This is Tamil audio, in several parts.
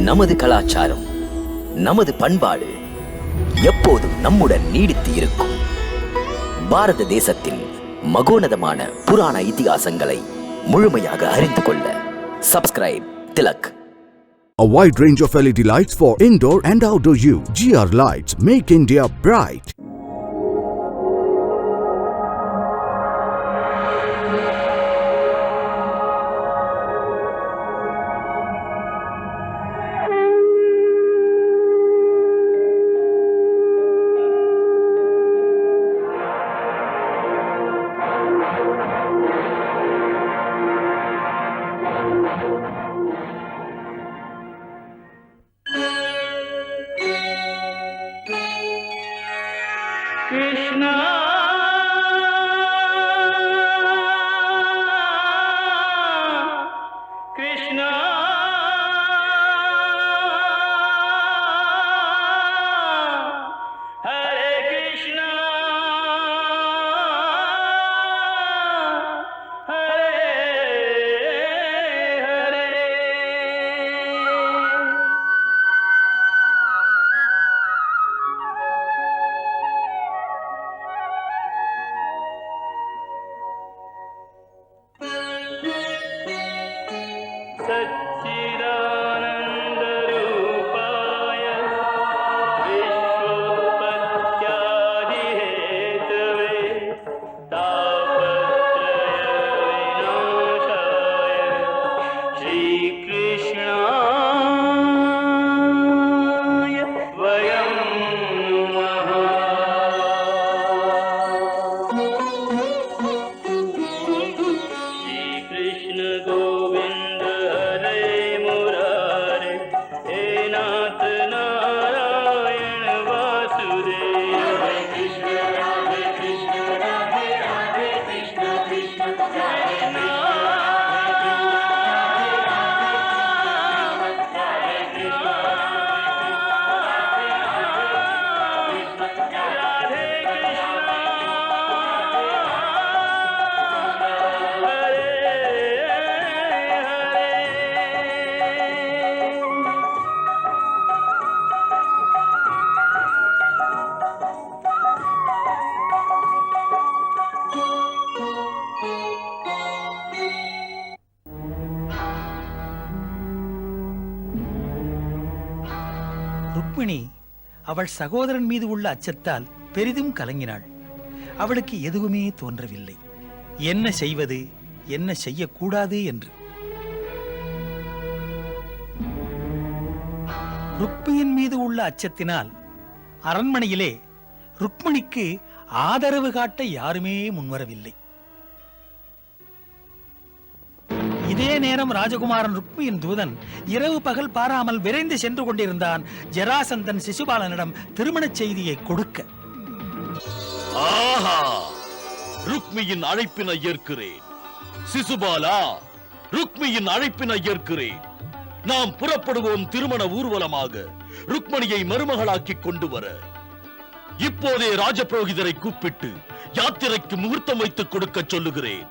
நமது கலாச்சாரம், நமது பண்பாடு எப்போதும் நம்முடன் நீடித்து இருக்கும். பாரத தேசத்தின் மகோனதமான புராண இதிகாசங்களை முழுமையாக அறிந்து கொள்ள subscribe Tilak. A wide range of LED lights for indoor and outdoor use. GR Lights make India bright. Krishna Krishna Hare Krishna Hare Hare. सच्चिदानन्दरूपाय विश्वोत्पत्त्यादिहेतवे तापत्रयविनाशाय श्रीकृष्णाय वयं नमः. श्रीकृष्ण गोविन्द हरे मुरारे हे नाथ नारायण वासुदेव. हरे कृष्ण राधे कृष्ण राधे राधे कृष्ण कृष्ण कृष्ण राधे कृष्ण राधे ருக்மிணி அவள் சகோதரன் மீது உள்ள அச்சத்தால் பெரிதும் கலங்கினாள். அவளுக்கு எதுவுமே தோன்றவில்லை, என்ன செய்வது என்ன செய்யக்கூடாது என்று. ருக்மியின் மீது உள்ள அச்சத்தினால் அரண்மனையிலே ருக்மிணிக்கு ஆதரவு காட்ட யாருமே முன்வரவில்லை. இதே நேரம் ராஜகுமாரன் ருக்மியின் தூதன் இரவு பகல் பாராமல் விரைந்து சென்று கொண்டிருந்தான் ஜராசந்தன் சிசுபாலனிடம் திருமணச் செய்தியை கொடுக்க. ஆஹா, ருக்மியின் அழைப்பினை ஏற்கிறேன். சிசுபாலா, ருக்மியின் அழைப்பினை ஏற்கிறேன். நாம் புறப்படுவோம் திருமண ஊர்வலமாக ருக்மணியை மருமகளாக்கி கொண்டு வர. இப்போதே ராஜபுரோகிதரை கூப்பிட்டு யாத்திரைக்கு முகூர்த்தம் வைத்துக் கொடுக்க சொல்லுகிறேன்.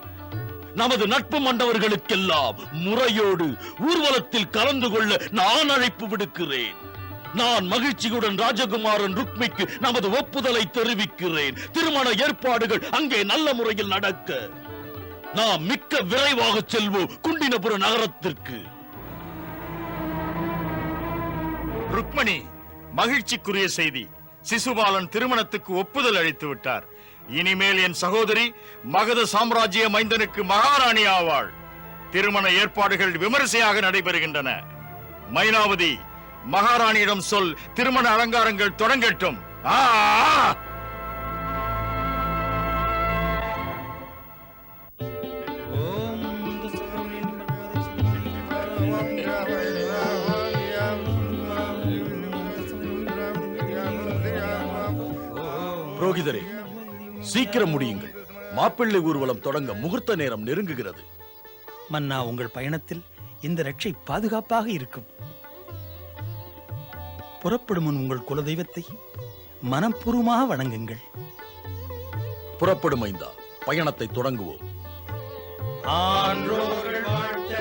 நமது நட்பு மண்டவர்களுக்கெல்லாம் முறையோடு ஊர்வலத்தில் கலந்து கொள்ள நான் அழைப்பு விடுக்கிறேன். நான் மகிழ்ச்சியுடன் ராஜகுமாரன் ருக்மிக்கு நமது ஒப்புதலை தெரிவிக்கிறேன். திருமண ஏற்பாடுகள் அங்கே நல்ல முறையில் நடக்க நாம் மிக்க விரைவாக செல்வோம் குண்டினபுர நகரத்திற்கு. ருக்மணி, மகிழ்ச்சிக்குரிய செய்தி. சிசுபாலன் திருமணத்துக்கு ஒப்புதல் அளித்து விட்டார். இனிமேல் என் சகோதரி மகத சாம்ராஜ்ய மைந்தனுக்கு மகாராணி ஆவாள். திருமண ஏற்பாடுகள் விமரிசையாக நடைபெறுகின்றன. மைனாவதி, மகாராணியிடம் சொல், திருமண அலங்காரங்கள் தொடங்கட்டும். புரோகிதரே, சீக்கிரம் முடியுங்கள். மாப்பிள்ளை ஊர்வலம் தொடங்க முகூர்த்த நேரம் நெருங்குகிறது. மன்னா, உங்கள் பயணத்தில் இந்த ரட்சை பாதுகாப்பாக இருக்கும். புறப்படும் முன் உங்கள் குலதெய்வத்தை மனப்பூர்வமாக வணங்குங்கள். புறப்படும் ஐந்தா, பயணத்தை தொடங்குவோம். ஆன்றோர்கள் வாழ்த்த,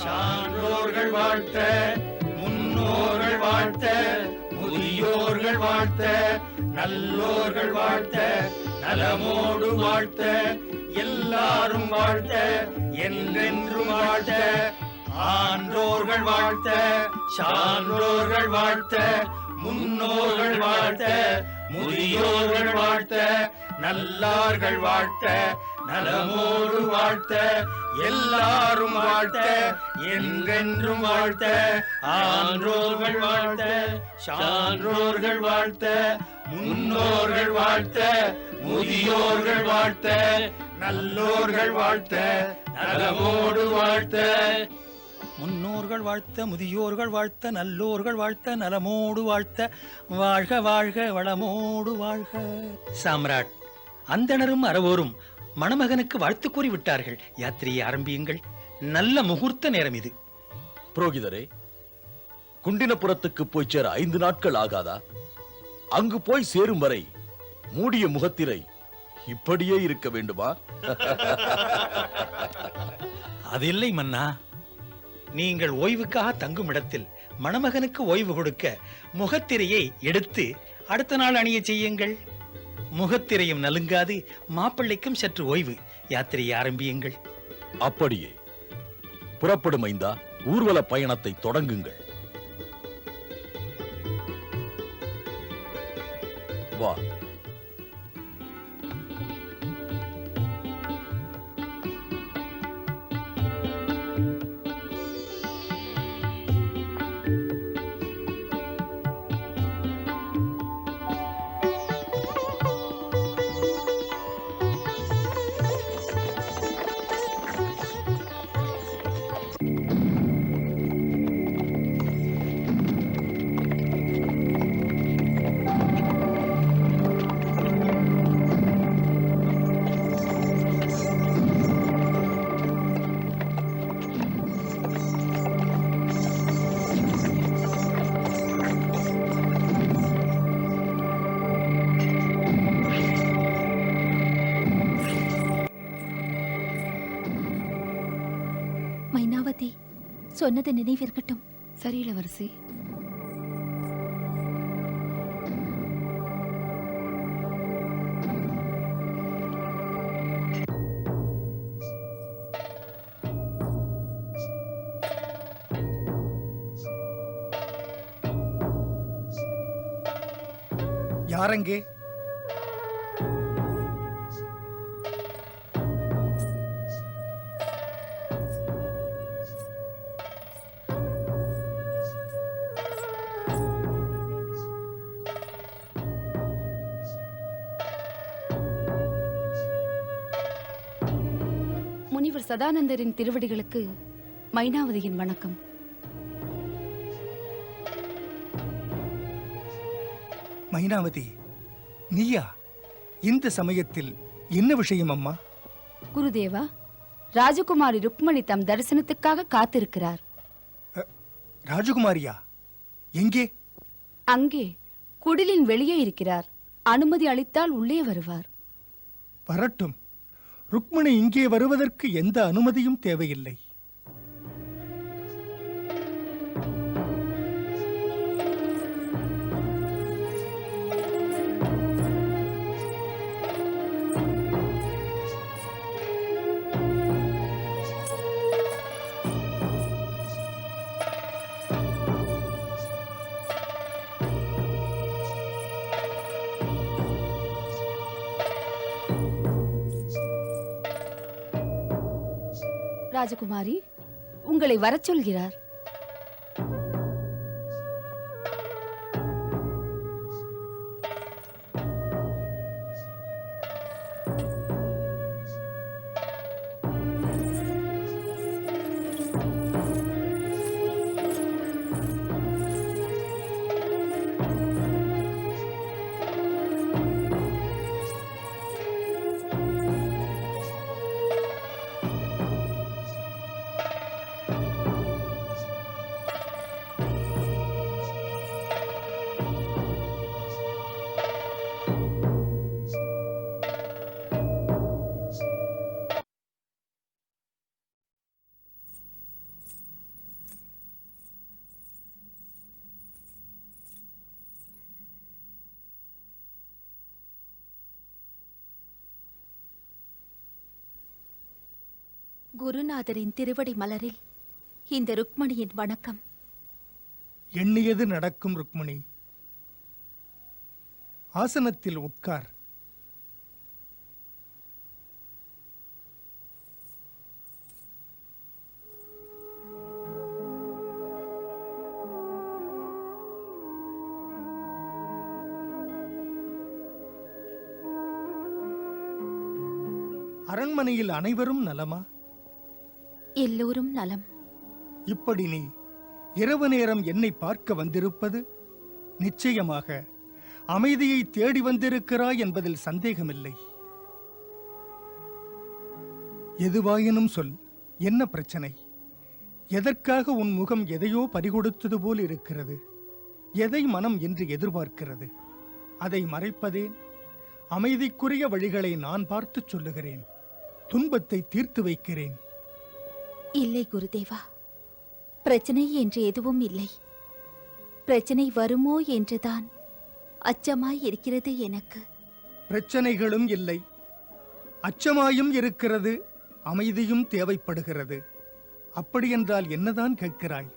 சான்றோர்கள் வாழ்த்த, முன்னோர்கள் நல்லோர்கள் வாழ்த்த நல்லோர்கள் வாழ்த்த நலமோடு வாழ்த்த எல்லாரும் வாழ்த்த என்றென்றும் வாழ்த்த ஆன்றோர்கள் வாழ்த்த சான்றோர்கள் வாழ்த்த முன்னோர்கள் வாழ்த்த முதியோர்கள் வாழ்த்த நல்லார்கள் வாழ்த்த நலமோடு வாழ்த்த எல்லாரும் வாழ்த்த என்றென்றும் வாழ்த்த ஆன்றோர்கள் வாழ்த்த சான்றோர்கள் வாழ்த்த முன்னோர்கள் வாழ்த்த முதியோர்கள் வாழ்த்த நல்லோர்கள் வாழ்த்த நலமோடு வாழ்த்த முன்னோர்கள் வாழ்த்த முதியோர்கள் வாழ்த்த நல்லோர்கள் வாழ்த்த நலமோடு வாழ்த்த வாழ்க வாழ்க வளமோடு வாழ்க. சாம்ராட், அந்தணரும் அறவோரும் மணமகனுக்கு வாழ்த்து கூறி விட்டார்கள். யாத்திரையை ஆரம்பியுங்கள். நல்ல முகூர்த்த நேரம் இது. புரோகிதரே, குண்டினபுரத்துக்கு போய் சேர 5 நாட்கள் ஆகாதா? அங்கு போய் சேரும் வரை மூடிய முகத்திரை இப்படியே இருக்க வேண்டுமா? அதில்லை மன்னா. நீங்கள் ஓய்வுக்காக தங்கும் இடத்தில் மணமகனுக்கு ஓய்வு கொடுக்க முகத்திரையை எடுத்து அடுத்த நாள் அணிய செய்யுங்கள். முகத்திரையும் நலுங்காது, மாப்பிள்ளைக்கும் சற்று ஓய்வு. யாத்திரையை ஆரம்பியுங்கள். அப்படியே புறப்படும் ஐந்தா, ஊர்வல பயணத்தை தொடங்குங்கள். வா. மைனாவதி, சொன்னது நினைவிருக்கட்டும். சரி இளவரசி. யாரங்கே? முனிவர் சதானந்தரின் திருவடிகளுக்கு மைனாவதியின் வணக்கம். மைனாவதி, நீயா? இந்த சமயத்தில் என்ன விஷயம் அம்மா? குருதேவா, ராஜகுமாரி ருக்மணி தம் தரிசனத்துக்காக காத்திருக்கிறார். ராஜகுமாரியா? எங்கே? அங்கே குடிலின் வெளியே இருக்கிறார். அனுமதி அளித்தால் உள்ளே வருவார். வரட்டும். ருக்மணி இங்கே வருவதற்கு எந்த அனுமதியும் தேவையில்லை. ராஜகுமாரி, உங்களை வரச் சொல்கிறார். குருநாதரின் திருவடி மலரில் இந்த ருக்மணியின் வணக்கம். எண்ணியது நடக்கும் ருக்மணி. ஆசனத்தில் உட்கார். அரண்மனையில் அனைவரும் நலமா? எல்லோரும் நலம். இப்படி நீ இரவு நேரம் என்னை பார்க்க வந்திருப்பது நிச்சயமாக அமைதியை தேடி வந்திருக்கிறாய் என்பதில் சந்தேகமில்லை. எதுவாயினும் சொல், என்ன பிரச்சனை? எதற்காக உன் முகம் எதையோ பறிகொடுத்தது போல் இருக்கிறது? எதை மனம் என்று எதிர்பார்க்கிறது? அதை மறைப்பதேன்? அமைதிக்குரிய வழிகளை நான் பார்த்துச் சொல்லுகிறேன். துன்பத்தை தீர்த்து வைக்கிறேன். இல்லை குருதேவா, பிரச்சனை என்று எதுவும் இல்லை. பிரச்சனை வருமோ என்றுதான் அச்சமாய் இருக்கிறது எனக்கு. பிரச்சனைகளும் இல்லை, அச்சமாயும் இருக்கிறது, அமைதியும் தேவைப்படுகிறது. அப்படியென்றால் என்னதான் கேட்கிறாய்?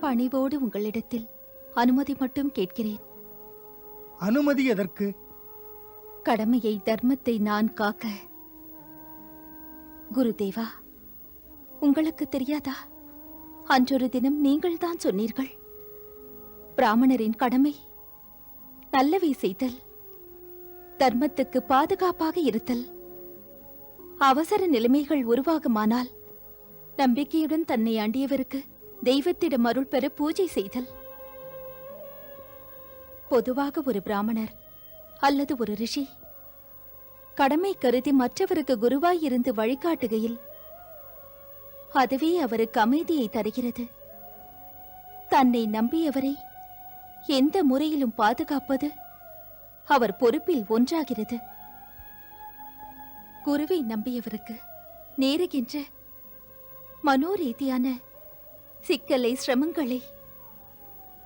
பணிவோடு உங்களிடத்தில் அனுமதி மட்டும் கேட்கிறேன். அனுமதி எதற்கு? கடமையை, தர்மத்தை நான் காக்க. குருதேவா, உங்களுக்கு தெரியாதா? அன்றொரு தினம் நீங்கள்தான் சொன்னீர்கள், பிராமணரின் கடமை நல்லவை செய்தல், தர்மத்துக்கு பாதுகாப்பாக இருத்தல், அவசர நிலைமைகள் உருவாகுமானால் நம்பிக்கையுடன் தன்னை அண்டியவருக்கு தெய்வத்திடம் அருள் பெற பூஜை செய்தல். பொதுவாக ஒரு பிராமணர் அல்லது ஒரு ரிஷி கடமை கருதி மற்றவருக்கு குருவாய் இருந்து வழிகாட்டுகையில் அதுவே அவருக்கு அமைதியை தருகிறது. தன்னை நம்பியவரை எந்த முறையிலும் பாதுகாப்பது அவர் பொறுப்பில் ஒன்றாகிறது. குருவை நம்பியவருக்கு நேருகின்ற மனோரீதியான சிக்கலை, சிரமங்களை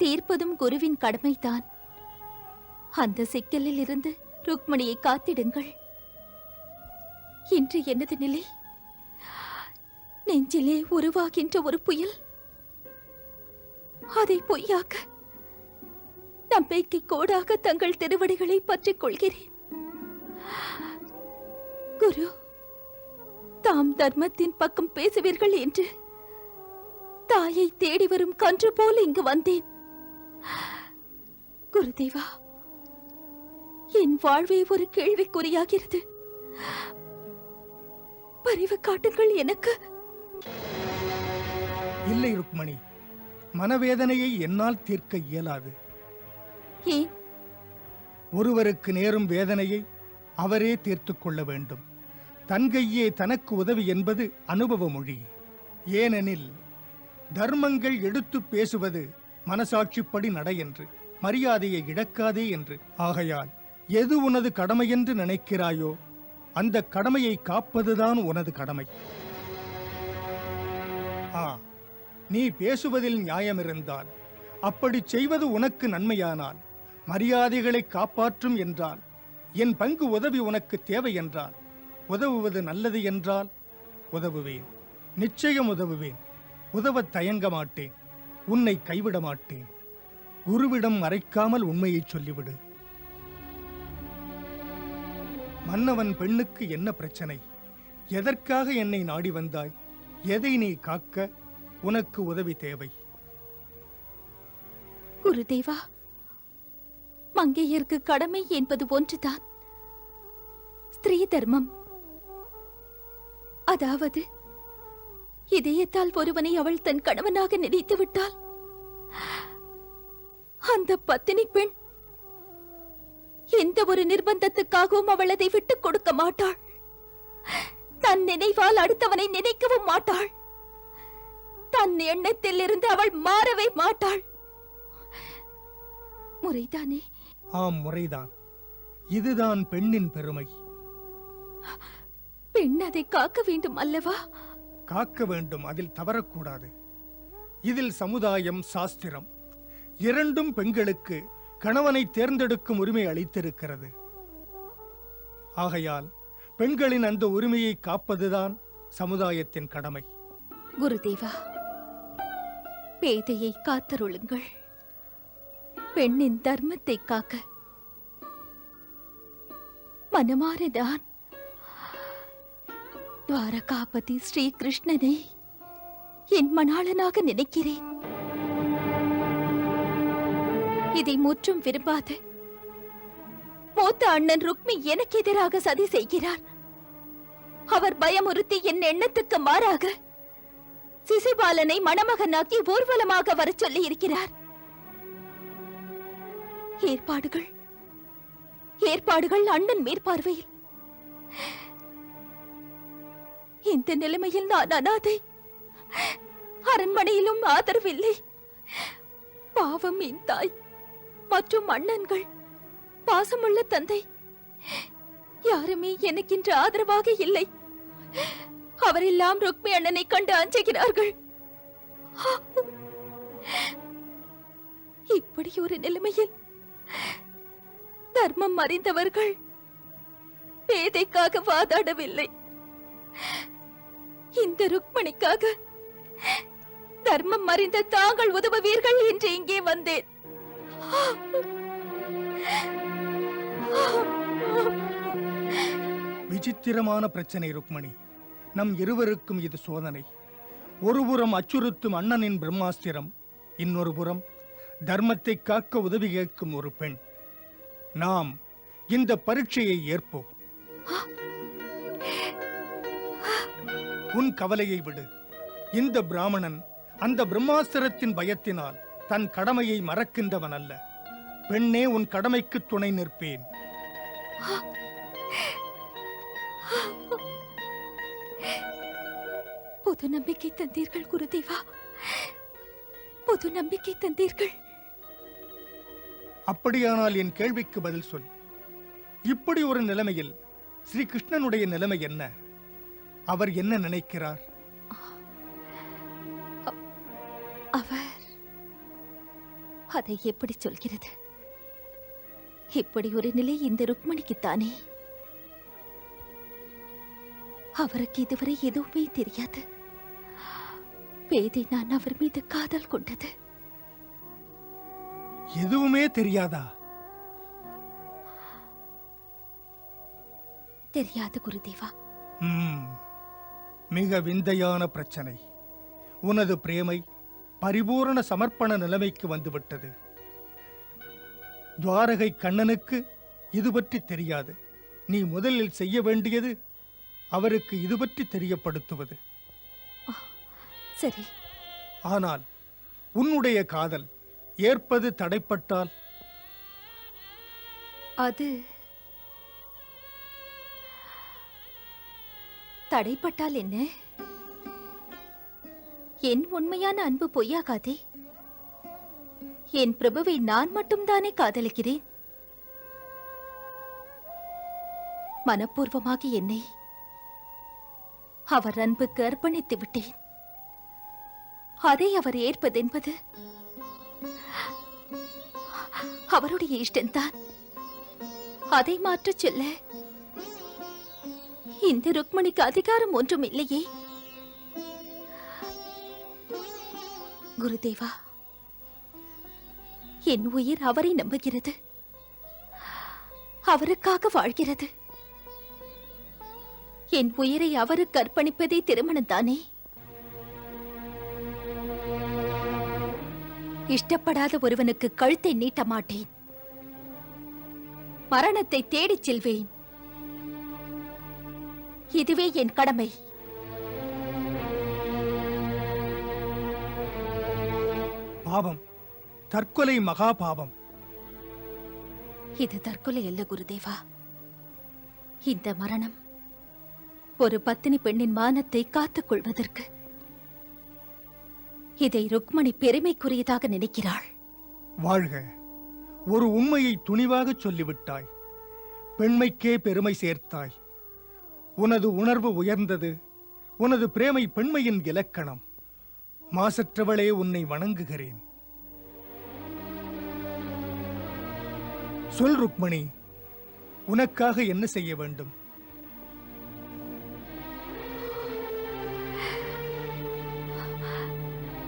தீர்ப்பதும் குருவின் கடமைதான். அந்த சிக்கலில் இருந்து ருக்மணியை காத்திடுங்கள். இன்று எனது நிலை, நெஞ்சிலே உருவாகின்ற ஒரு புயல். அதை பொய்யாக்க நம்பிக்கை கோடாக தங்கள் திருவடிகளை பற்றிக் கொள்கிறேன். குரு, தாம் தர்மத்தின் பக்கம் பேசுவீர்கள் என்று தாயை தேடி வரும் கன்று போல இங்கு வந்தேன். குருதேவா, என் வாழ்வே ஒரு கேள்விக்குறியாகிறது. பரிவு காட்டுங்கள் எனக்கு. இல்லை ருக்மணி, மனவேதனையை என்னால் தீர்க்க இயலாது. ஏன்? ஒருவருக்கு நேரும் வேதனையை அவரே தீர்த்துக் கொள்ள வேண்டும். தன் கையே தனக்கு உதவி என்பது அனுபவ மொழி. ஏனெனில் தர்மங்கள் எடுத்து பேசுவது மனசாட்சிப்படி நட என்று, மரியாதையை இழக்காதே என்று. ஆகையால் எது உனது கடமை என்று நினைக்கிறாயோ அந்த கடமையை காப்பதுதான் உனது கடமை. நீ பேசுவதில் நியாயமிருந்தால், அப்படி செய்வது உனக்கு நன்மையானால், மரியாதைகளை காப்பாற்றும் என்றால், என் பங்கு உதவி உனக்கு தேவை என்றால், உதவுவது நல்லது என்றால் உதவுவேன். நிச்சயம் உதவுவேன். உதவத் தயங்க மாட்டேன். உன்னை கைவிட மாட்டேன். குருவிடம் மறைக்காமல் உண்மையை சொல்லிவிடு. மன்னவன் பெண்ணுக்கு என்ன பிரச்சனை? எதற்காக என்னை நாடி வந்தாய்? எதை நீ காக்க உனக்கு உதவி தேவை? குருதேவா, மங்கையர்க்கு கடமை என்பது ஒன்றுதான், ஸ்திரீ தர்மம். அதாவது இதயத்தால் ஒருவனை அவள் தன் கணவனாக நினைத்து விட்டால் அந்த பத்தினி பெண் எந்த ஒரு நிர்பந்தத்துக்காகவும் அவள் அதை விட்டுக் கொடுக்க மாட்டாள். தன் நினைவால் அடுத்தவனை நினைக்கவும் மாட்டாள். தன் எண்ணத்தில் இருந்து அவள் மாறவே மாட்டாள். முறைதானே? ஆம், முறைதான். இதுதான் பெண்ணின் பெருமை. பெண் அதை காக்க வேண்டும் அல்லவா? காக்க வேண்டும், அதில் தவறக்கூடாது. இதில் சமுதாயம், சாஸ்திரம் இரண்டும் பெண்களுக்கு கணவனை தேர்ந்தெடுக்கும் உரிமை அளித்திருக்கிறது. ஆகையால் பெண்களின் அந்த உரிமையை காப்பதுதான் சமுதாயத்தின் கடமை. குருதேவா, பேதையை காத்தருளுங்கள். பெண்ணின் தர்மத்தை காக்க மனமாற நான் துவாரகாபதி ஸ்ரீ கிருஷ்ணனை என் மணாளனாக நினைக்கிறேன். இதை முற்றும் விரும்பாத மூத்த அண்ணன் ருக்மி எனக்கு எதிராக சதி செய்கிறார். அவர் பயமுறுத்தி என் எண்ணத்துக்கு மாறாக சிசுபாலனை மணமகனாக்கி ஊர்வலமாக வர சொல்லி இருக்கிறார். ஏற்பாடுகள் அண்ணன் மேற்பார்வையில். இந்த நிலைமையில் நான் அனாதை. அரண்மனையிலும் ஆதரவில்லை. பாவம் என் தாய் மற்றும் அண்ணன்கள், பாசமுள்ள தந்தை யாருமே எனக்கு இன்று ஆதரவாக இல்லை. அவரெல்லாம் ருக்மி அண்ணனை கண்டு அஞ்சுகிறார்கள். இப்படி ஒரு நிலைமையில் தர்மம் அறிந்தவர்கள் பேதைக்காக வாதாடவில்லை. இந்த ருக்மணிக்காக தர்மம் அறிந்த தாங்கள் உதவுவீர்கள் என்று இங்கே வந்தேன். விசித்திரமான பிரச்சனை ருக்மணி. நம் இருவருக்கும் இது சோதனை. ஒருபுறம் அச்சுறுத்தும் அண்ணனின் பிரம்மாஸ்திரம், இன்னொரு புறம் தர்மத்தை காக்க உதவி கேட்கும் ஒரு பெண். நாம் இந்த பரீட்சையை ஏற்போம். உன் கவலையை விடு. இந்த பிராமணன் அந்த பிரம்மாஸ்திரத்தின் பயத்தினால் தன் கடமையை மறக்கின்றவன் அல்ல. பெண்ணே, உன் கடமைக்கு துணை நிற்பேன். புது நம்பிக்கை தந்தீர்கள் குருதேவா, புது நம்பிக்கை தந்தீர்கள். அப்படியானால் என் கேள்விக்கு பதில் சொல். இப்படி ஒரு நிலைமையில் ஸ்ரீ கிருஷ்ணனுடைய நிலைமை என்ன? அவர் என்ன நினைக்கிறார்? அவர் அதை எப்படி சொல்கிறது? இப்படி ஒரு நிலை இந்த ருக்மணிக்குத்தானே. அவருக்கு இதுவரை எதுவுமே தெரியாது. பேதை நான் அவர் மீது காதல் கொண்டது. எதுவுமே தெரியாதா? தெரியாது குருதேவா. மிக விந்தையான பிரச்சனை. உனது பிரேமை பரிபூரண சமர்ப்பண நிலைமைக்கு வந்துவிட்டது. துவாரகை கண்ணனுக்கு இது பற்றி தெரியாது. நீ முதலில் செய்ய வேண்டியது அவருக்கு இது பற்றி தெரியப்படுத்துவது. சரி. ஆனால் உன்னுடைய காதல் ஏற்பது தடைப்பட்டால்? அது தடைப்பட்டால் என்ன? என் உண்மையான அன்பு பொய்யாகாதே. என் பிரபுவை நான் மட்டும்தானே காதலிக்கிறேன். மனப்பூர்வமாக என்னை அவர் அன்புக்கு அர்ப்பணித்து விட்டேன். அதை அவர் ஏற்பதென்பது அவருடைய இஷ்டம்தான். அதை மாற்றச் சொல்ல இந்த ருக்மணிக்கு அதிகாரம் ஒன்றும் இல்லையே. குருதேவா, என் உயிர் அவரை நம்புகிறது, அவருக்காக வாழ்கிறது. என் உயிரை அவருக்கு அர்ப்பணிப்பதே திருமணம் தானே. இஷ்டப்படாத ஒருவனுக்கு கழுத்தை நீட்ட மாட்டேன். மரணத்தை தேடிச் செல்வேன். இதுவே என் கடமை. பாவம், தற்கொலை மகா பாவம். இது தற்கொலை அல்ல குருதேவா. இந்த மரணம் ஒரு பத்தினி பெண்ணின் மானத்தை காத்துக் கொள்வதற்கு. இதை ருக்மணி பெருமைக்குரியதாக நினைக்கிறாள். வாழ்க. ஒரு உண்மையை துணிவாக சொல்லிவிட்டாய். பெண்மைக்கே பெருமை சேர்த்தாய். உனது உணர்வு உயர்ந்தது. உனது பிரேமை பெண்மையின் இலக்கணம். மாசற்றவளே, உன்னை வணங்குகிறேன். சொல் ருக்மணி, உனக்காக என்ன செய்ய வேண்டும்?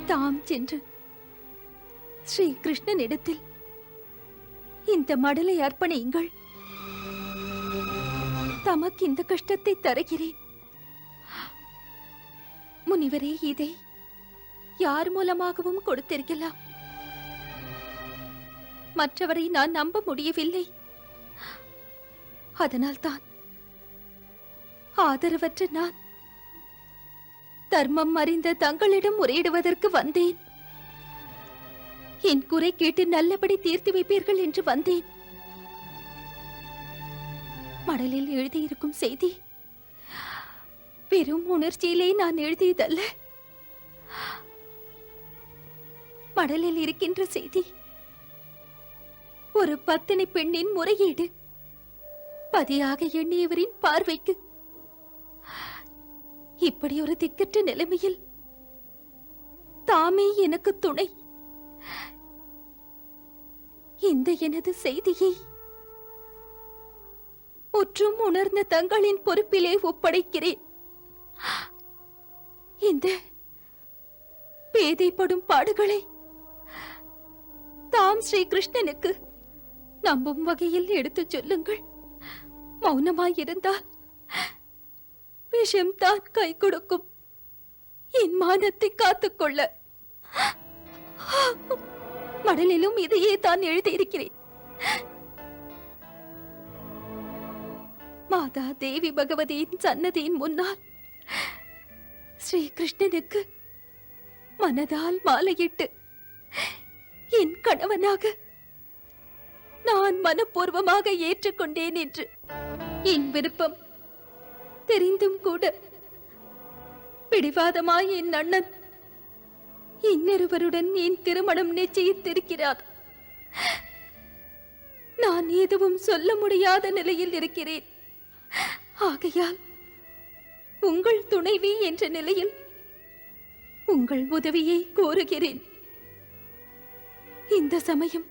தாம் சென்று ஸ்ரீ கிருஷ்ணனிடத்தில் இந்த மடலை அர்ப்பணியுங்கள். தமக்கு இந்த கஷ்டத்தை தருகிறேன். முனிவரே, இதை யார் மூலமாகவும் கொடுத்திருக்கலாம். மற்றவரை நான் நம்ப முடியவில்லை. அதனால்தான் ஆதரவற்ற நான் தர்மம் அறிந்த தங்களிடம் முறையிடுவதற்கு வந்தேன். என் குறை கேட்டு நல்லபடி தீர்த்து வைப்பீர்கள் என்று வந்தேன். மடலில் எழுதியிருக்கும் செய்தி பெரும் உணர்ச்சியிலே நான் எழுதியதல்ல. மடலில் இருக்கின்ற செய்தி ஒரு பத்தினி பெண்ணின் முறையீடு. பதியாக எண்ணியவரின் பார்வைக்கு இப்படி ஒரு திக்கற்ற நிலைமையில் தாமே எனக்கு துணை. இந்த எனது செய்தியை முற்றும் உணர்ந்த தங்களின் பொறுப்பிலே ஒப்படைக்கிறேன். இந்த பேதைப்படும் பாடுகளை தாம் ஸ்ரீ கிருஷ்ணனுக்கு நம்பும் வகையில் எடுத்துச் சொல்லுங்கள். மௌனமாயிருந்தால் விஷம் தான் கை கொடுக்கும். என் மானத்தை காத்துக்கொள்ள மடலிலும் இதையே தான் எழுதியிருக்கிறேன். மாதா தேவி பகவதியின் சன்னதியின் முன்னால் ஸ்ரீ கிருஷ்ணனுக்கு மனதால் மாலையிட்டு என் கணவனாக நான் மனப்பூர்வமாக ஏற்றுக்கொண்டேன் என்று என் விருப்பம் தெரிந்தும் கூட பிடிவாதமாய் என் அண்ணன் இன்னொருவருடன் என் திருமணம் நிச்சயித்திருக்கிறார். நான் எதுவும் சொல்ல முடியாத நிலையில் இருக்கிறேன். ஆகையால் உங்கள் துணைவி என்ற நிலையில் உங்கள் உதவியை கோருகிறேன். இந்த சமயம்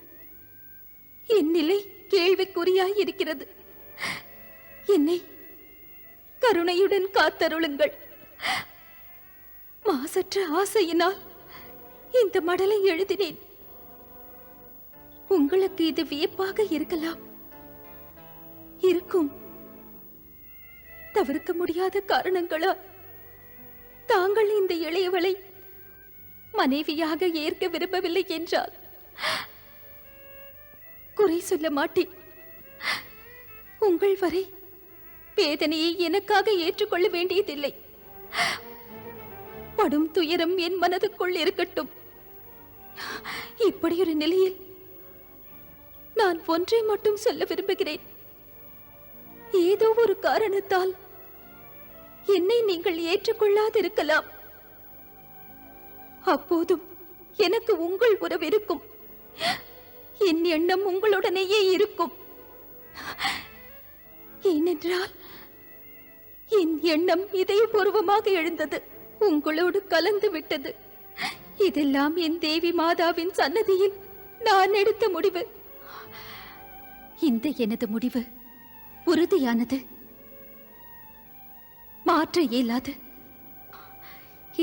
என் நிலை கேள்விக்குறியாய் இருக்கிறது. என்னை கருணையுடன் காத்தருளுங்கள். மாசற்ற ஆசையினால் இந்த மடலை எழுதினேன். உங்களுக்கு இது வியப்பாக இருக்கலாம். இருக்கும். தவிர்க்க முடியாத காரணங்களால் தாங்கள் இந்த இளையவளை மனைவியாக ஏற்க விரும்பவில்லை என்றால் குறை சொல்ல மாட்டேன். உங்கள் வரை வேதனையை எனக்காக ஏற்றுக்கொள்ள வேண்டியதில்லை. படும் துயரம் என் மனதுக்குள் இருக்கட்டும். இப்படி ஒரு நிலையில் நான் ஒன்றை மட்டும் சொல்ல விரும்புகிறேன். ஏதோ ஒரு காரணத்தால் என்னை நீங்கள் ஏற்றுக்கொள்ளாதிருக்கலாம். அப்போதும் எனக்கு உங்கள் உறவு இருக்கும். என் எண்ணம் உங்களுடனேயே இருக்கும். ஏனென்றால் என் எண்ணம் இதயபூர்வமாக எழுந்தது, உங்களோடு கலந்து விட்டது. இதெல்லாம் என் தேவி மாதாவின் சன்னதியில் நான் எடுத்த முடிவு. இந்த எனது முடிவு உறுதியானது, மாற்ற இயலாது.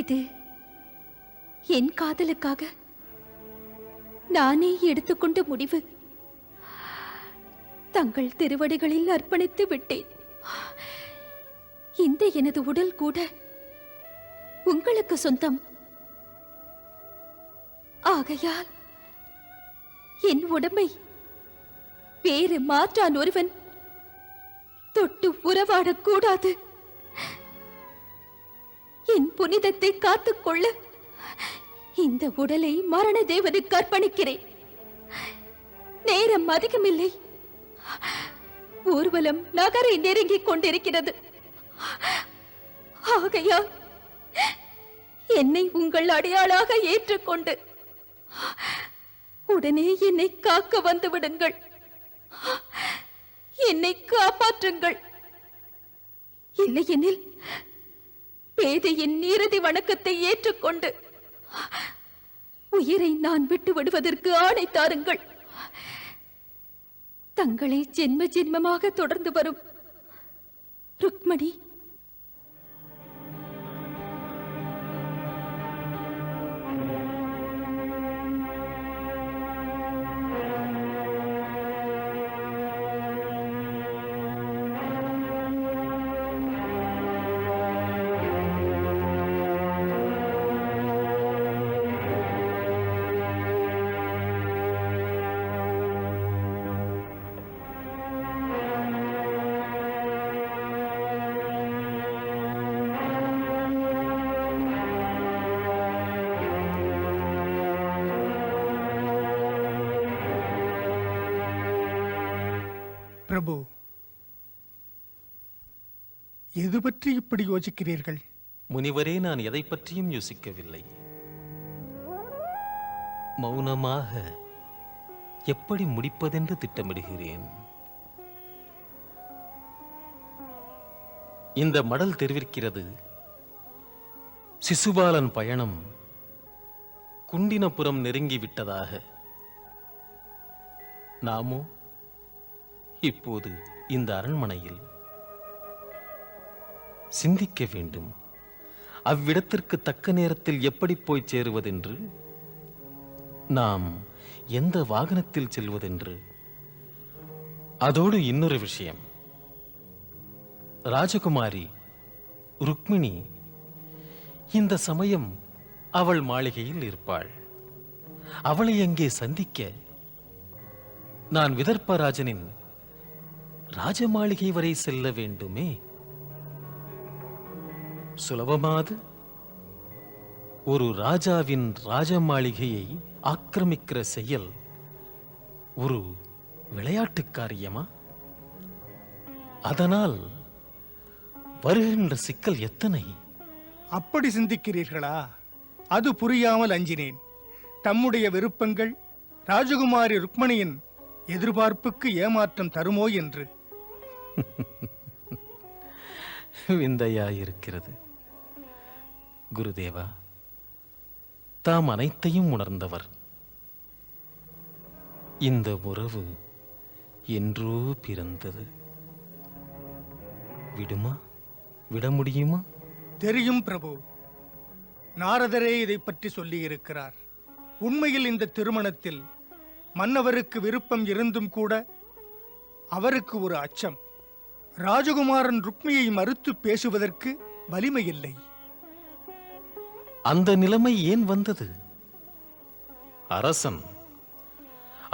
இது என் காதலுக்காக நானே எடுத்துக்கொண்ட முடிவு. தங்கள் திருவடிகளில் அர்ப்பணித்து விட்டேன். இந்த எனது உடல் கூட உங்களுக்கு சொந்தம். ஆகையால் என் உடம்பை வேறு மாற்றான் ஒருவன் தொட்டு உறவாடக்கூடாது. என் புனிதத்தை காத்துக்கொள்ள இந்த உடலை மரண தேவனுக்கு அர்ப்பணிக்கிறேன். நேரம் அதிகமில்லை. ஊர்வலம் நகரை நெருங்கிக் கொண்டிருக்கிறது. ஆகையால் என்னை உங்கள் அடையாளாக ஏற்றுக்கொண்டு உடனே என்னை காக்க வந்து விடுங்கள். என்னை காப்பாற்றுங்கள். இல்லையெனில் பேதையின் இறுதி வணக்கத்தை ஏற்றுக்கொண்டு உயிரை நான் விட்டு விடுவதற்கு ஆணை தாருங்கள். தங்களை ஜென்ம ஜென்மமாக தொடர்ந்து வரும் ருக்மணி. பிரபு, எது பற்றி இப்படி யோசிக்கிறீர்கள்? முனிவரே, நான் எதை பற்றியும் யோசிக்கவில்லை. மௌனமாக எப்படி முடிப்பதென்று திட்டமிடுகிறேன். இந்த மடல் தெரிவிக்கிறது, சிசுபாலன் பயணம் குண்டினபுரம் நெருங்கிவிட்டதாக. நாமோ இப்போது இந்த அரண்மனையில் சிந்திக்க வேண்டும். அவ்விடத்திற்கு தக்க நேரத்தில் எப்படி போய் சேருவதென்று, நாம் எந்த வாகனத்தில் செல்வதென்று. அதோடு இன்னொரு விஷயம், ராஜகுமாரி ருக்மிணி இந்த சமயம் அவள் மாளிகையில் இருப்பாள். அவளை அங்கே சந்திக்க நான் விதர்ப்பராஜனின் ராஜமாளிகை வரை செல்ல வேண்டுமே. சுலபமாது ஒரு ராஜாவின் ராஜமாளிகையை ஆக்கிரமிக்கிற செயல் ஒரு விளையாட்டு காரியமா? அதனால் வருகின்ற சிக்கல் எத்தனை! அப்படி சிந்திக்கிறீர்களா? அது புரியாமல் அஞ்சினேன். தம்முடைய விருப்பங்கள் ராஜகுமாரி ருக்மணியின் எதிர்பார்ப்புக்கு ஏமாற்றம் தருமோ என்று. விந்தையாயிருக்கிறது. குருதேவா, தாம் அனைத்தையும் உணர்ந்தவர். இந்த உறவு என்றோ பிறந்தது. விடுமா? விட முடியுமா? தெரியும் பிரபு. நாரதரே இதை பற்றி சொல்லியிருக்கிறார். உண்மையில் இந்த திருமணத்தில் மன்னவருக்கு விருப்பம் இருந்தும் கூட அவருக்கு ஒரு அச்சம். ராஜகுமாரன் ருக்மியை மறுத்து பேசுவதற்கு வலிமை இல்லை. அந்த நிலைமை ஏன் வந்தது?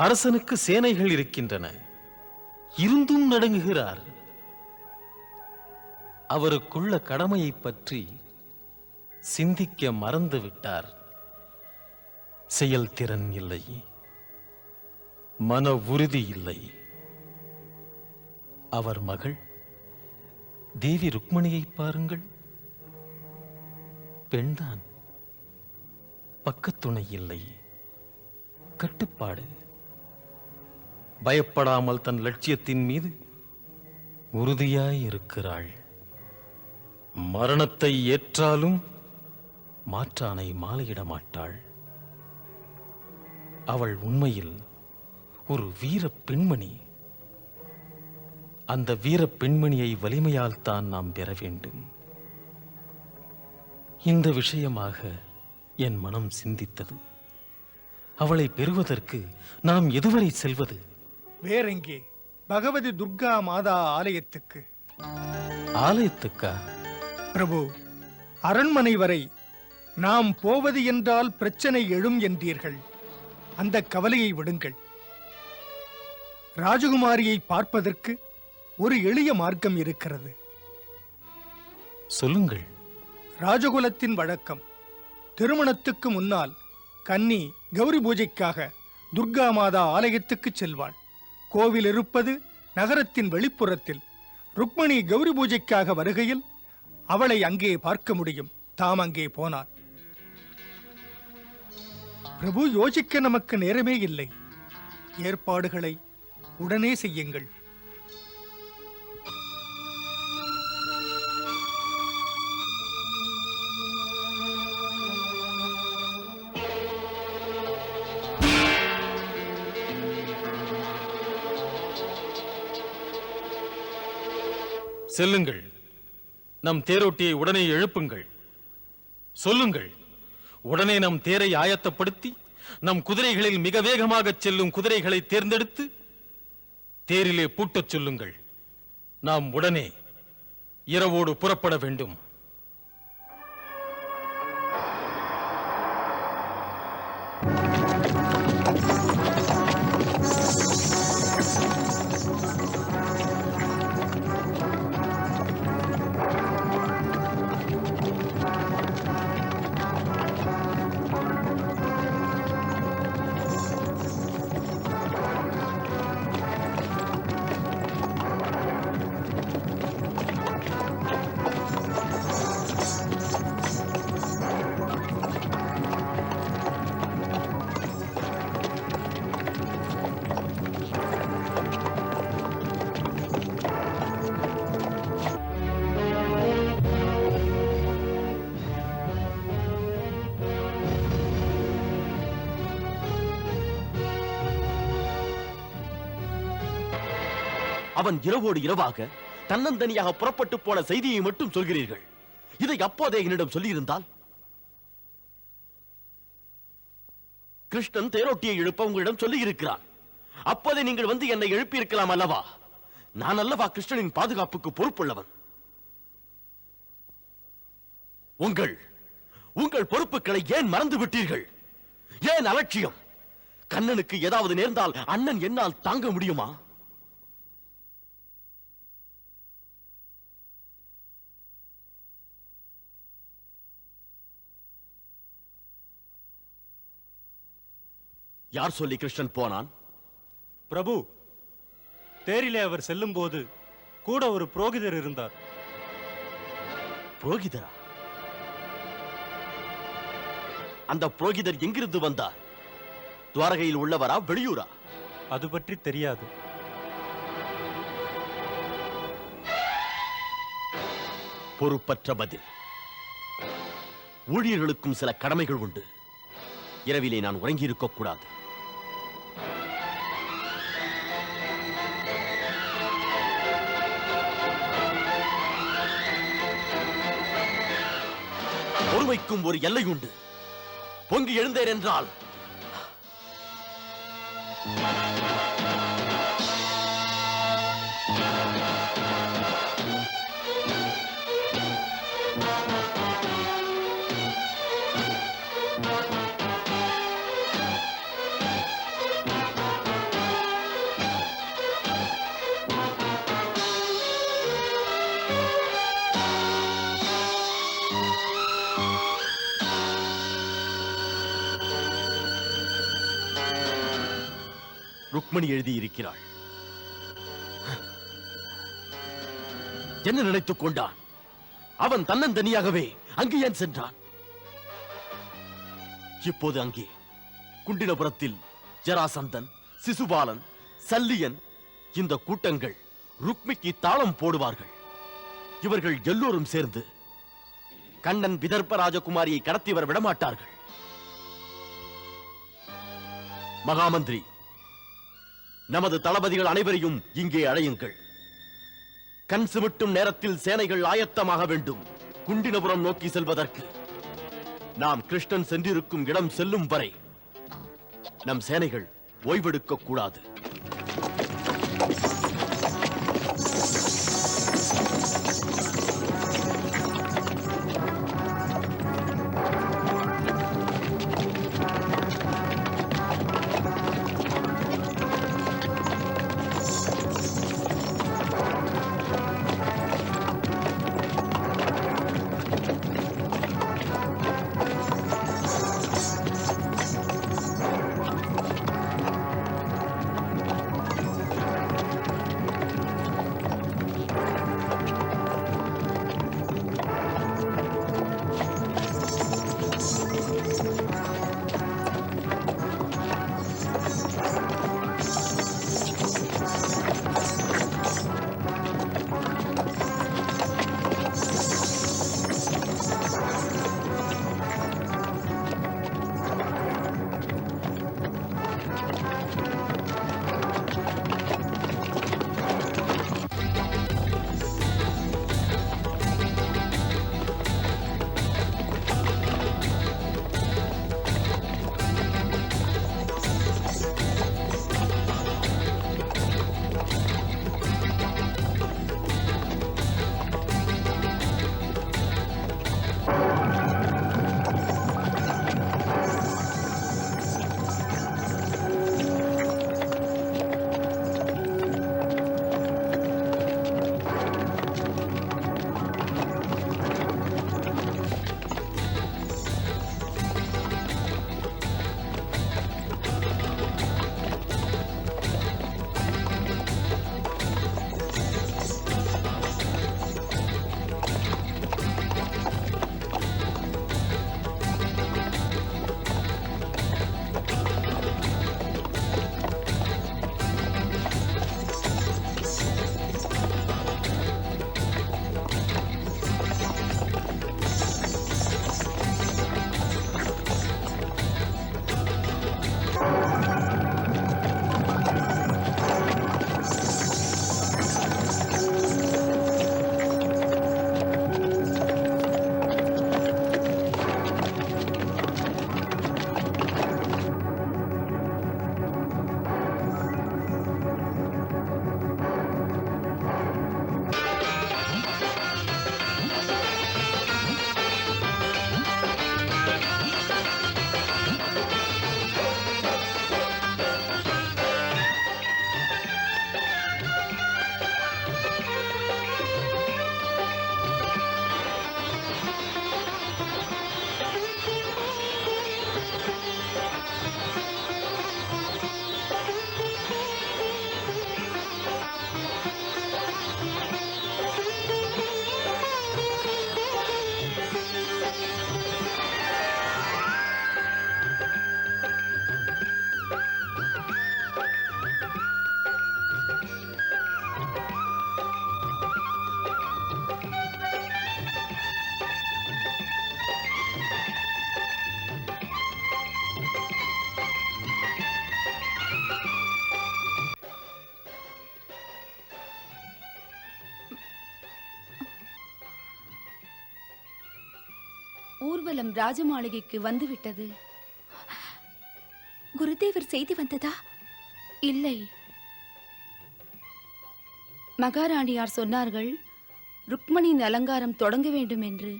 அரசனுக்கு சேனைகள் இருக்கின்றன, இருந்தும் நடுங்குகிறார். அவருக்குள்ள கடமையை பற்றி சிந்திக்க மறந்து விட்டார். செயல்திறன் இல்லை, மன உறுதி இல்லை. அவர் மகள் தேவி ருக்மணியை பாருங்கள், பெண்தான், பக்கத்துணை இல்லை, கட்டுப்பாடு. பயப்படாமல் தன் லட்சியத்தின் மீது உறுதியாய் இருக்கிறாள். மரணத்தை ஏற்றாலும் மாற்றானை மாலையிட மாட்டாள். அவள் உண்மையில் ஒரு வீர பெண்மணி. அந்த வீர பெண்மணியை வலிமையால் தான் நாம் பெற வேண்டும். இந்த விஷயமாக என் மனம் சிந்தித்தது. அவளை பெறுவதற்கு நாம் எதுவரை செல்வது? வேறெங்கே? பகவதி துர்கா மாதா ஆலயத்துக்கு. ஆலயத்துக்கா? பிரபு, அரண்மனை வரை நாம் போவது என்றால் பிரச்சனை எழும் என்றீர்கள். அந்த கவலையை விடுங்கள். ராஜகுமாரியை பார்ப்பதற்கு ஒரு எளிய மார்க்கம் இருக்கிறது. சொல்லுங்கள். ராஜகுலத்தின் வழக்கம், திருமணத்துக்கு முன்னால் கன்னி கௌரி பூஜைக்காக துர்கா மாதா ஆலயத்துக்கு செல்வாள். கோவில் இருப்பது நகரத்தின் வெளிப்புறத்தில். ருக்மணி கௌரி பூஜைக்காக வருகையில் அவளை அங்கே பார்க்க முடியும், தாம் அங்கே போனார். பிரபு, யோசிக்க நமக்கு நேரமே இல்லை. ஏற்பாடுகளை உடனே செய்யுங்கள். செல்லுங்கள், நம் தேரோட்டியை உடனே எழுப்புங்கள். சொல்லுங்கள், உடனே நம் தேரை ஆயத்தப்படுத்தி நம் குதிரைகளில் மிக வேகமாக செல்லும் குதிரைகளை தேர்ந்தெடுத்து தேரிலே பூட்டச் சொல்லுங்கள். நாம் உடனே இரவோடு புறப்பட வேண்டும். அவன் இரவோடு இரவாக தன்னந்தனியாக புறப்பட்டு போன செய்தியை மட்டும் சொல்கிறீர்கள். இதை அப்போதே என்னிடம் சொல்லியிருந்தால், கிருஷ்ணன் தேரோட்டியை எழுப்ப உங்களிடம் சொல்லி இருக்கிறான். அப்போதே நீங்கள் வந்து என்னை எழுப்பி இருக்கலாம் அல்லவா? நான் அல்லவா கிருஷ்ணனின் பாதுகாப்புக்கு பொறுப்புள்ளவன். உங்கள் பொறுப்புகளை ஏன் மறந்து விட்டீர்கள்? ஏன் அலட்சியம்? கண்ணனுக்கு ஏதாவது நேர்ந்தால் அண்ணன் என்னால் தாங்க முடியுமா? யார் சொல்லி கிருஷ்ணன் போனான்? பிரபு, தேரிலே அவர் செல்லும் போது கூட ஒரு புரோகிதர் இருந்தார். புரோகிதரா? அந்த புரோகிதர் எங்கிருந்து வந்தார்? துவாரகையில் உள்ளவரா, வெளியூரா? அது பற்றி தெரியாது. பொறுப்பற்ற பதில். ஊழியர்களுக்கும் சில கடமைகள் உண்டு. இரவிலே நான் உறங்கியிருக்க கூடாது. பொறுமைக்கும் ஒரு எல்லை உண்டு. பொங்கி எழுந்தேன் என்றால் ருக்மணி எழுதியிருக்கிறாள். என்ன நினைத்துக் கொண்டான்? அவன் தன்னந்தனியாகவே அங்கு ஏன் சென்றான்? இப்போது அங்கே குண்டினபுரத்தில் ஜராசந்தன், சிசுபாலன், சல்லியன், இந்த கூட்டங்கள் ருக்மிக்கு தாளம் போடுவார்கள். இவர்கள் எல்லோரும் சேர்ந்து கண்ணன் விதர்ப்ப ராஜகுமாரியை கடத்தி வர விடமாட்டார்கள். மகாமந்திரி, நமது தளபதிகள் அனைவரையும் இங்கே அழையுங்கள். கண் சிமிட்டும் நேரத்தில் சேனைகள் ஆயத்தமாக வேண்டும். குண்டினபுரம் நோக்கி செல்வதற்கு நாம் கிருஷ்ணன் சென்றிருக்கும் இடம் செல்லும் வரை நம் சேனைகள் ஓய்வெடுக்க கூடாது. ஊர்வலம் ராஜமாளிகைக்கு வந்துவிட்டது. குருதேவர் செய்தி வந்ததா? இல்லை, மகாராணியார் சொன்னார்கள் ருக்மணியின் அலங்காரம் தொடங்க வேண்டும் என்று.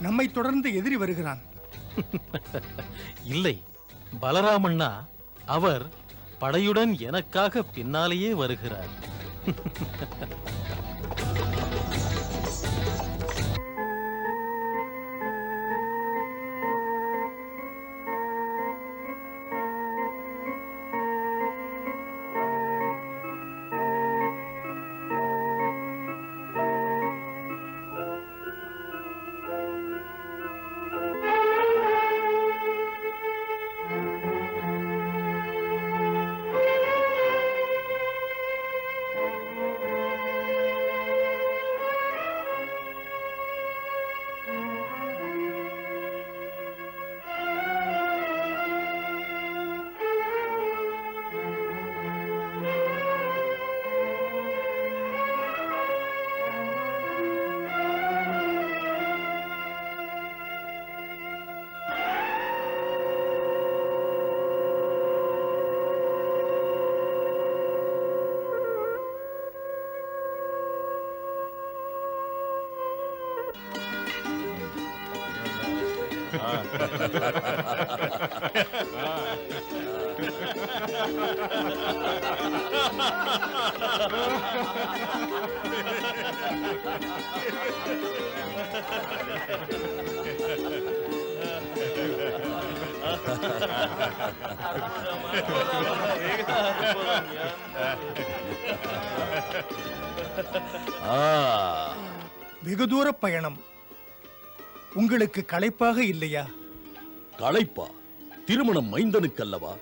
நம்மை தொடர்ந்து எதிரி வருகிறான். இல்லை பலராமண்ணா, அவர் படையுடன் எனக்காக பின்னாலேயே வருகிறார். வெகு தூர பயணம் உங்களுக்கு களைப்பாக இல்லையா? களைப்பா? திருமணம் மைந்தனுக்கல்லவா?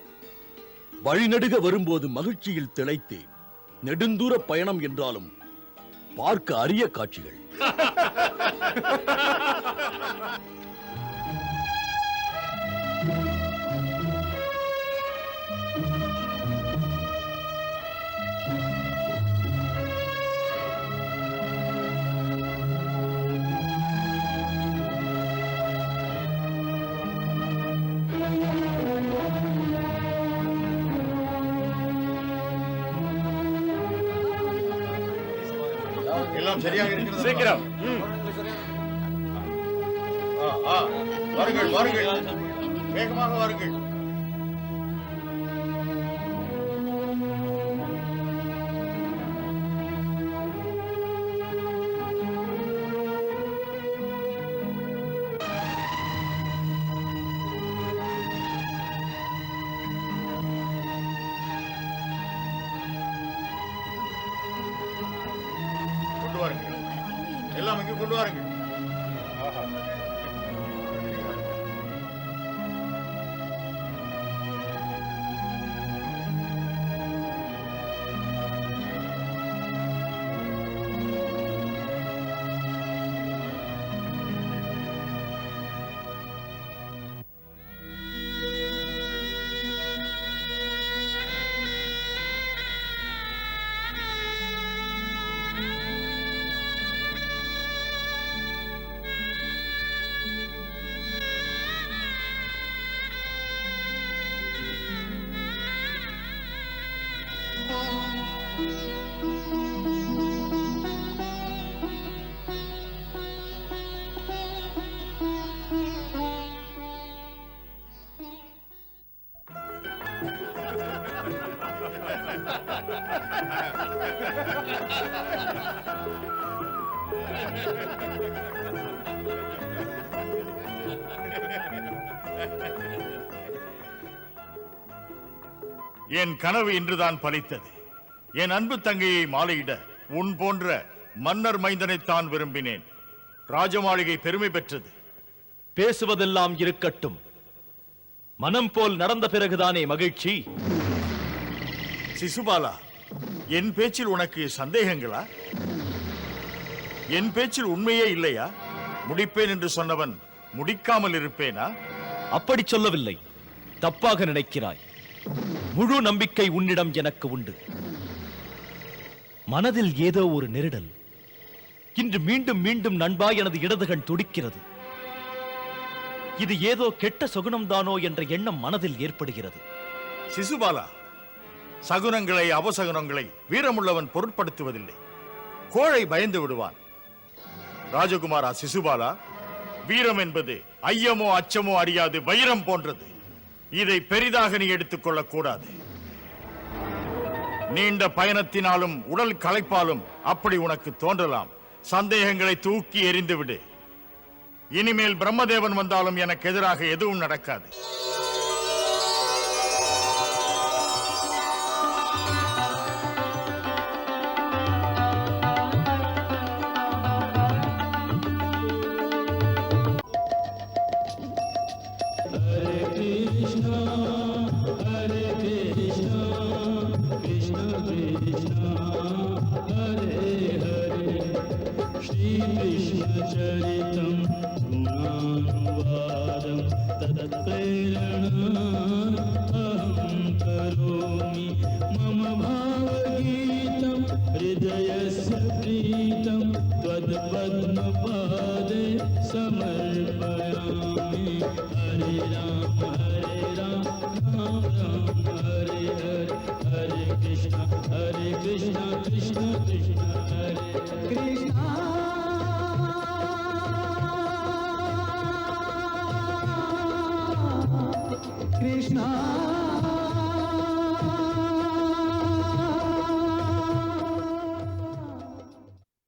வழிநடுக வரும்போது மகிழ்ச்சியில் திளைத்தேன். நெடுந்தூர பயணம் என்றாலும் பார்க்க அரிய காட்சிகள். எல்லாம் சரியாக இருக்கிறது. சீக்கிரம் வாருங்கள், வாருங்கள், வேகமாக வாருங்கள். கொண்டு வாருங்கள், எல்லாம் இங்கு கொண்டு வாருங்கள். என் கனவு இன்றுதான் பலித்தது. என் அன்பு தங்கையை மாலையிட உன் போன்ற மன்னர் மைந்தனைத்தான் விரும்பினேன். ராஜமாளிகை பெருமை பெற்றது. பேசுவதெல்லாம் இருக்கட்டும். மனம் போல் நடந்த பிறகுதானே மகிழ்ச்சி. சிசுபாலா, என் பேச்சில் உனக்கு சந்தேகங்களா? என் பேச்சில் உண்மையே இல்லையா? முடிப்பேன் என்று சொன்னவன் முடிக்காமல் இருப்பேனா? அப்படி சொல்லவில்லை. தப்பாக நினைக்கிறாய். முழு நம்பிக்கை உன்னிடம் எனக்கு உண்டு. மனதில் ஏதோ ஒரு நெருடல். இன்று மீண்டும் மீண்டும் நண்பா எனது இடதுகண் துடிக்கிறது. இது ஏதோ கெட்ட சகுனம்தானோ என்ற எண்ணம் மனதில் ஏற்படுகிறது. சிசுபாலா, சகுனங்களை அபசகுனங்களை வீரமுள்ளவன் பொருட்படுத்துவதில்லை. கோழை பயந்து விடுவான். ராஜகுமாரா சிசுபாலா, வீரம் என்பது ஐயமோ அச்சமோ அறியாது வைரம் போன்றது. இதை பெரிதாக நீ எடுத்துக் கொள்ளக் கூடாது. நீண்ட பயணத்தினாலும் உடல் களைப்பாலும் அப்படி உனக்கு தோன்றலாம். சந்தேகங்களை தூக்கி எறிந்து விடு. இனிமேல் பிரம்மதேவன் வந்தாலும் எனக்கு எதிராக எதுவும் நடக்காது. Krishna